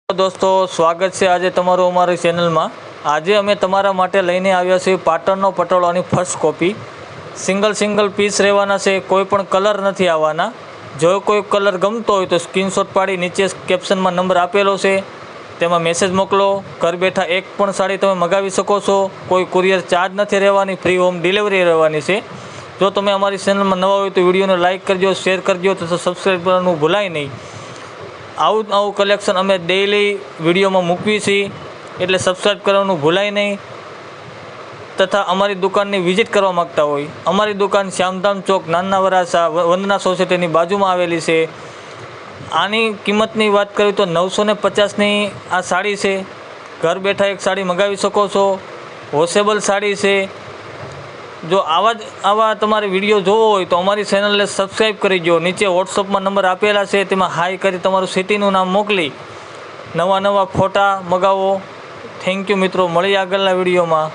दोस्तों स्वागत है आज तमारू अमारी चेनल में। आज अमे तमारा माटे लईने आव्या छे पाटणनो पटोळानी फर्स्ट कॉपी। सिंगल पीस रहेवाना छे, कोईपण कलर नहीं आववाना। जो कोई कलर गमतो होय तो स्क्रीनशॉट पाड़ी नीचे केप्शन में नंबर आपेलो छे तेमां मेसेज मोकलो। घर बैठा एक पण साड़ी तमे मगावी शको छो। कोई कुरियर चार्ज नहीं रहेवानी, फ्री होम डिलिवरी रहेवानी छे। जो तमे अमारी चेनल में नवा होय तो विडियो ने लाइक करजो, शेर करजो तथा सब्सक्राइब करवानुं भूलाय नहीं। आવું कलेक्शन अमे डेली विडियो में मूकवी छीए एटले सब्सक्राइब करवानुं भूलाय नहीं। तथा अमारी दुकान ने विजिट करवा मांगता होय अमारी दुकान श्यामधाम चौक नाना वरासा वंदना सोसायटी बाजू में आवेली छे। आनी किंमतनी बात करूँ तो 950 नी आ साड़ी छे। घर बैठा एक साड़ी मंगावी शको छो। वॉशेबल साड़ी छे। जो आवा तमारे विडियो जोवो होय तो अमारी चेनल ने सब्सक्राइब करी दो। नीचे व्हाट्सएप में नंबर आपेला छे तेमां हाई करी तमारुं सिटीनुं नाम मोकली नवा फोटा मगावो। थैंक यू मित्रों, मळीए आगळना विडियो में।